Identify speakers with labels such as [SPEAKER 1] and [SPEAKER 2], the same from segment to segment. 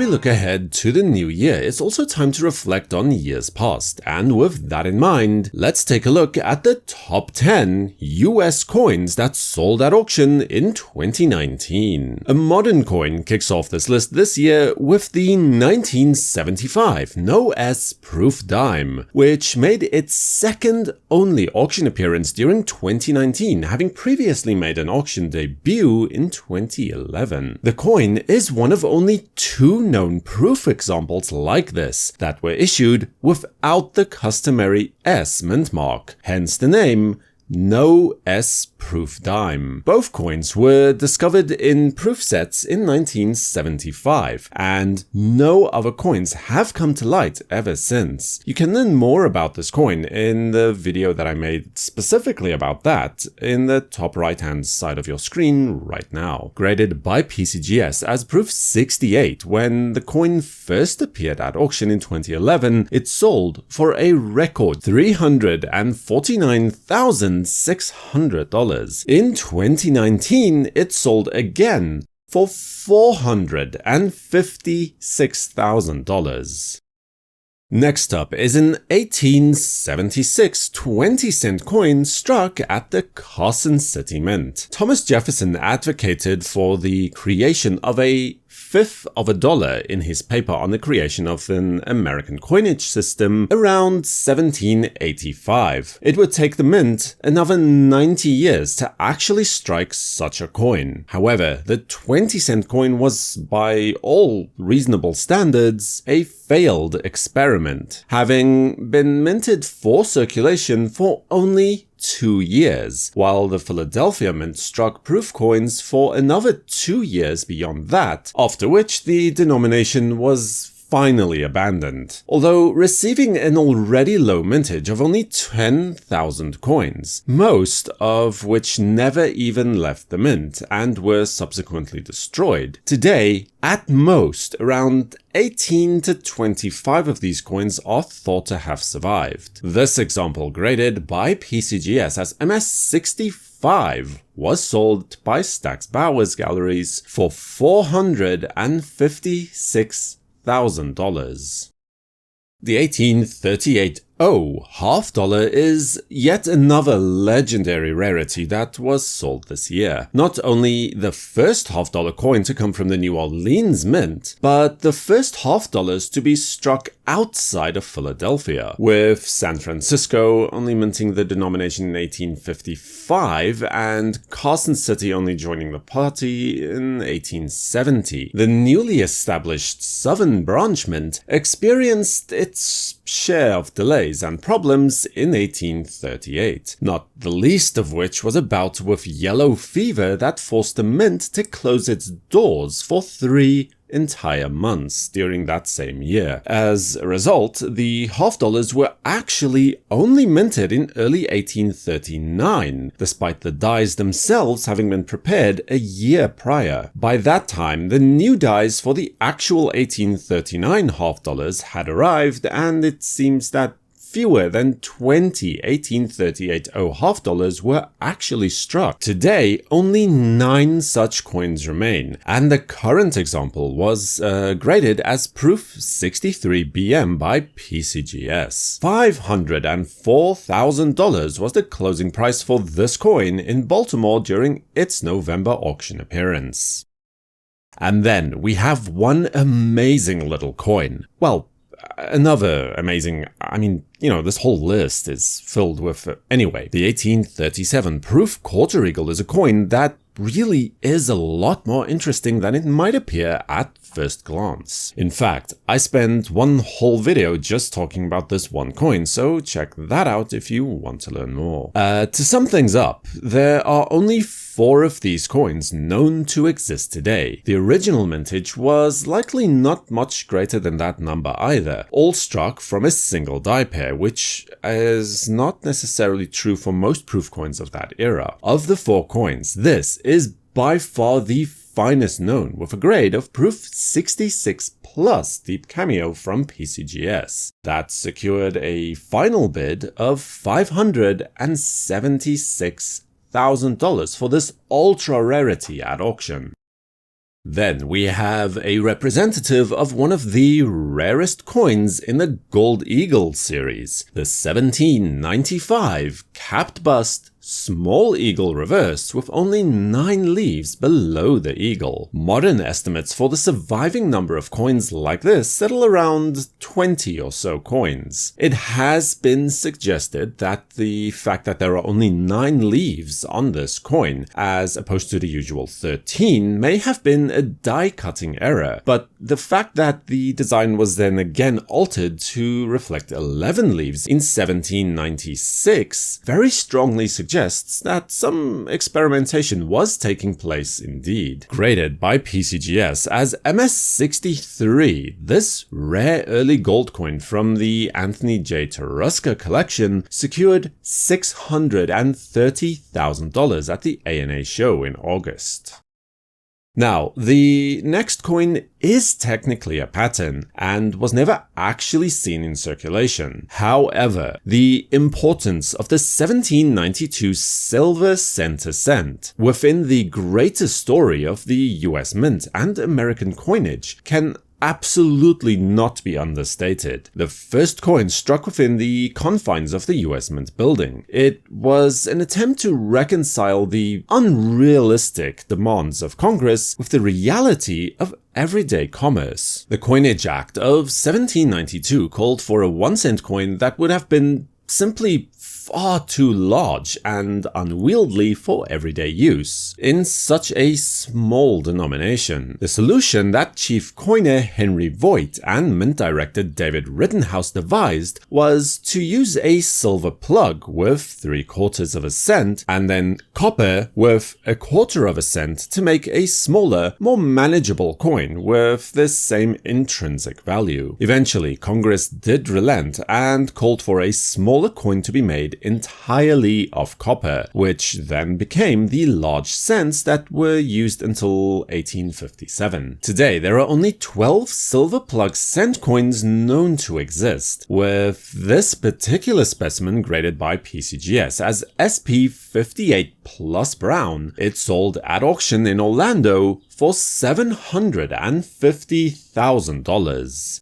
[SPEAKER 1] look ahead to the new year, it's also time to reflect on years past, and with that in mind, let's take a look at the top 10 US coins that sold at auction in 2019. A modern coin kicks off this list this year with the 1975 No S proof dime, which made its second only auction appearance during 2019, having previously made an auction debut in 2011. The coin is one of only two known proof examples like this that were issued without the customary S mint mark, hence the name No S proof dime. Both coins were discovered in proof sets in 1975, and no other coins have come to light ever since. You can learn more about this coin in the video that I made specifically about that in the top right hand side of your screen right now. Graded by PCGS as proof 68, when the coin first appeared at auction in 2011, it sold for a record $349,600. In 2019, it sold again for $456,000. Next up is an 1876 20-cent coin struck at the Carson City Mint. Thomas Jefferson advocated for the creation of a fifth of a dollar in his paper on the creation of an American coinage system around 1785. It would take the mint another 90 years to actually strike such a coin. However, the 20-cent coin was, by all reasonable standards, a failed experiment, having been minted for circulation for only 2 years, while the Philadelphia Mint struck proof coins for another 2 years beyond that, after which the denomination was finally abandoned, although receiving an already low mintage of only 10,000 coins, most of which never even left the mint and were subsequently destroyed. Today, at most, around 18 to 25 of these coins are thought to have survived. This example, graded by PCGS as MS65, was sold by Stack's Bowers Galleries for $456,000. The 1838 half dollar is yet another legendary rarity that was sold this year. Not only the first half-dollar coin to come from the New Orleans Mint, but the first half-dollars to be struck outside of Philadelphia, with San Francisco only minting the denomination in 1855 and Carson City only joining the party in 1870. The newly established Southern Branch Mint experienced its share of delays and problems in 1838, not the least of which was a bout with yellow fever that forced the mint to close its doors for 3 entire months during that same year. As a result, the half-dollars were actually only minted in early 1839, despite the dies themselves having been prepared a year prior. By that time, the new dies for the actual 1839 half-dollars had arrived, and it seems that fewer than 20 1838 half-dollars were actually struck. Today, only 9 such coins remain, and the current example was graded as proof 63 BM by PCGS. $504,000 was the closing price for this coin in Baltimore during its November auction appearance. And then we have one amazing little coin. Well, another amazing, this whole list is filled with, anyway. The 1837 proof quarter eagle is a coin that really is a lot more interesting than it might appear at first glance. In fact, I spent one whole video just talking about this one coin, so check that out if you want to learn more. To sum things up, there are only 4 of these coins known to exist today. The original mintage was likely not much greater than that number either, all struck from a single die pair, which is not necessarily true for most proof coins of that era. Of the 4 coins, this is by far the finest known, with a grade of proof 66 plus deep cameo from PCGS. That secured a final bid of $576,000 for this ultra rarity at auction. Then we have a representative of one of the rarest coins in the Gold Eagle series, the 1795 capped bust small eagle reverse with only 9 leaves below the eagle. Modern estimates for the surviving number of coins like this settle around 20 or so coins. It has been suggested that the fact that there are only 9 leaves on this coin, as opposed to the usual 13, may have been a die-cutting error, but the fact that the design was then again altered to reflect 11 leaves in 1796 very strongly suggests that some experimentation was taking place indeed. Graded by PCGS as MS63, this rare early gold coin from the Anthony J. Taruska collection secured $630,000 at the ANA show in August. Now, the next coin is technically a pattern and was never actually seen in circulation. However, the importance of the 1792 silver center cent within the greater story of the US Mint and American coinage can absolutely not be understated. The first coin struck within the confines of the US Mint building. It was an attempt to reconcile the unrealistic demands of Congress with the reality of everyday commerce. The Coinage Act of 1792 called for a 1-cent coin that would have been simply far too large and unwieldy for everyday use in such a small denomination. The solution that chief coiner Henry Voigt and mint director David Rittenhouse devised was to use a silver plug with 3/4 of a cent and then copper with 1/4 of a cent to make a smaller, more manageable coin with the same intrinsic value. Eventually, Congress did relent and called for a smaller coin to be made entirely of copper, which then became the large cents that were used until 1857. Today, there are only 12 silver plug cent coins known to exist, with this particular specimen graded by PCGS as SP58 plus brown. It sold at auction in Orlando for $750,000.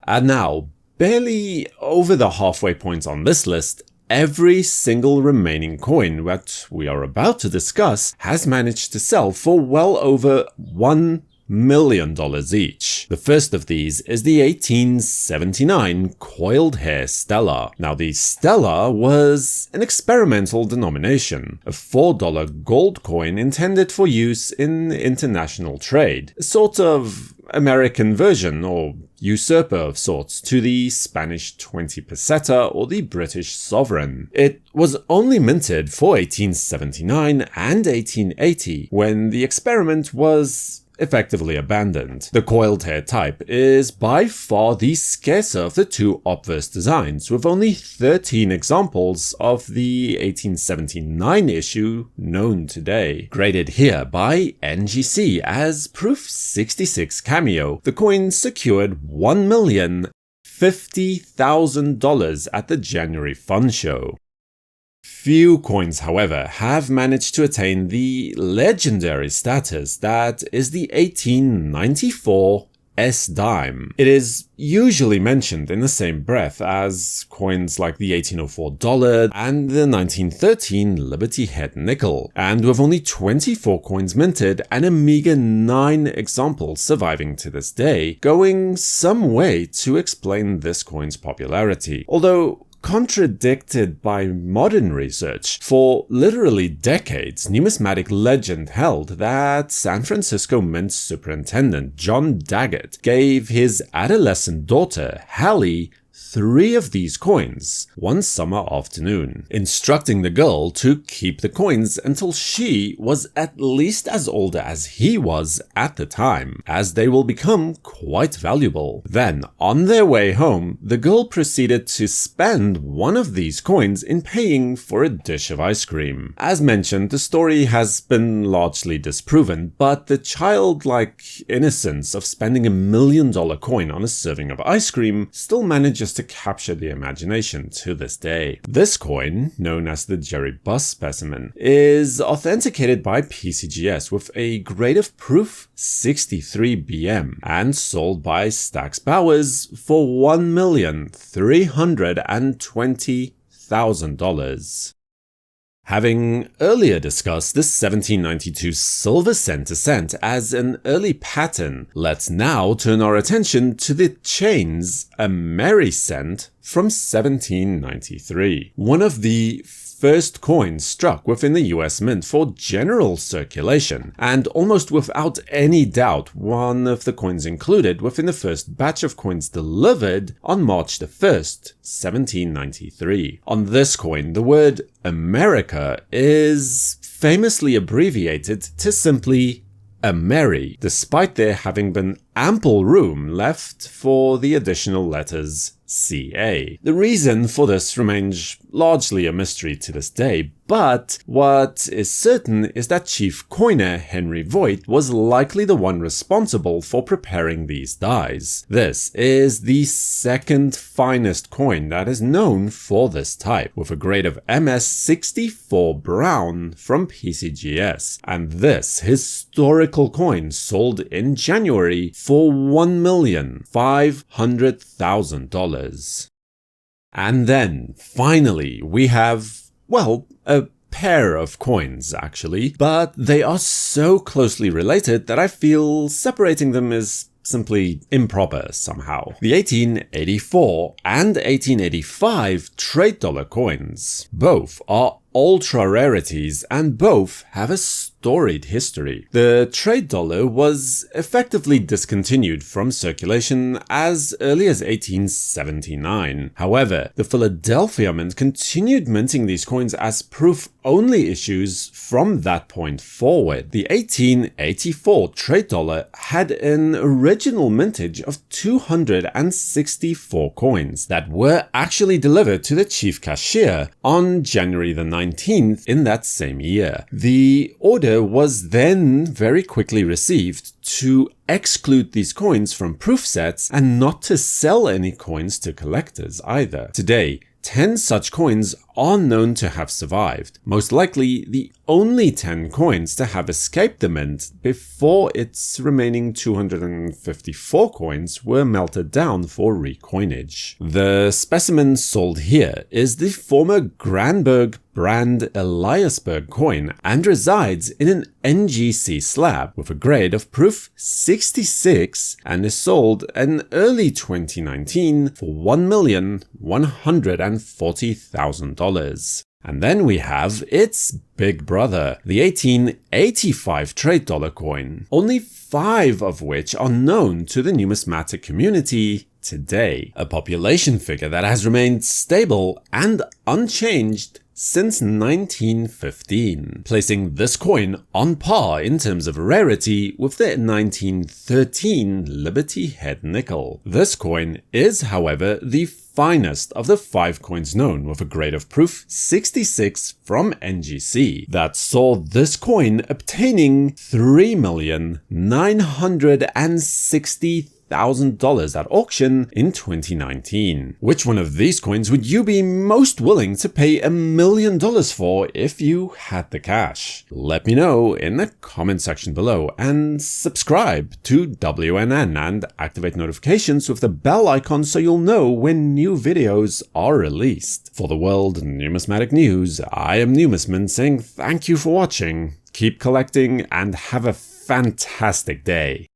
[SPEAKER 1] And now, barely over the halfway point on this list, every single remaining coin that we are about to discuss has managed to sell for well over $1 million each. The first of these is the 1879 coiled hair Stella. Now, the Stella was an experimental denomination, a $4 gold coin intended for use in international trade, a sort of American version or usurper of sorts to the Spanish 20 peseta or the British sovereign. It was only minted for 1879 and 1880 when the experiment was effectively abandoned. The coiled hair type is by far the scarcer of the two obverse designs, with only 13 examples of the 1879 issue known today. Graded here by NGC as Proof 66 Cameo, the coin secured $1,050,000 at the January Fun Show. Few coins, however, have managed to attain the legendary status that is the 1894 S Dime. It is usually mentioned in the same breath as coins like the $1804 and the 1913 Liberty Head Nickel, and with only 24 coins minted and a meager 9 examples surviving to this day, going some way to explain this coin's popularity. Although contradicted by modern research, for literally decades, numismatic legend held that San Francisco Mint Superintendent John Daggett gave his adolescent daughter, Hallie, 3 of these coins one summer afternoon, instructing the girl to keep the coins until she was at least as old as he was at the time, as they will become quite valuable. Then, on their way home, the girl proceeded to spend one of these coins in paying for a dish of ice cream. As mentioned, the story has been largely disproven, but the childlike innocence of spending $1 million coin on a serving of ice cream still manages to to capture the imagination to this day. This coin, known as the Jerry Buss specimen, is authenticated by PCGS with a grade of proof 63 BM and sold by Stax Bowers for $1,320,000. Having earlier discussed the 1792 silver center cent as an early pattern, let's now turn our attention to the chain's AMERI cent from 1793. One of the first coins struck within the US Mint for general circulation, and almost without any doubt one of the coins included within the first batch of coins delivered on March the 1st, 1793. On this coin, the word America is famously abbreviated to simply AMERI, despite there having been ample room left for the additional letters CA. The reason for this remains largely a mystery to this day, but what is certain is that Chief Coiner Henry Voigt was likely the one responsible for preparing these dies. This is the second finest coin that is known for this type, with a grade of MS 64 Brown from PCGS, and this historical coin sold in January for $1,500,000. And then, finally, we have, well, a pair of coins, actually, but they are so closely related that I feel separating them is simply improper somehow. The 1884 and 1885 trade dollar coins. Both are ultra rarities and both have a storied history. The trade dollar was effectively discontinued from circulation as early as 1879. However, the Philadelphia Mint continued minting these coins as proof-only issues from that point forward. The 1884 trade dollar had an original mintage of 264 coins that were actually delivered to the chief cashier on January the 19th in that same year. The order was then very quickly received to exclude these coins from proof sets and not to sell any coins to collectors either. Today, 10 such coins are known to have survived, most likely the only 10 coins to have escaped the mint before its remaining 254 coins were melted down for recoinage. The specimen sold here is the former Granberg brand Eliasberg coin and resides in an NGC slab with a grade of proof 66 and is sold in early 2019 for $1,140,000. And then we have its big brother, the 1885 trade dollar coin, only 5 of which are known to the numismatic community today, a population figure that has remained stable and unchanged since 1915, placing this coin on par in terms of rarity with the 1913 Liberty Head nickel. This coin is, however, the finest of the 5 coins known with a grade of proof 66 from NGC that saw this coin obtaining $3,960,000 at auction in 2019. Which one of these coins would you be most willing to pay $1 million for if you had the cash? Let me know in the comment section below, and subscribe to WNN and activate notifications with the bell icon so you'll know when new videos are released. For the World Numismatic News, I am Numisman saying thank you for watching, keep collecting, and have a fantastic day.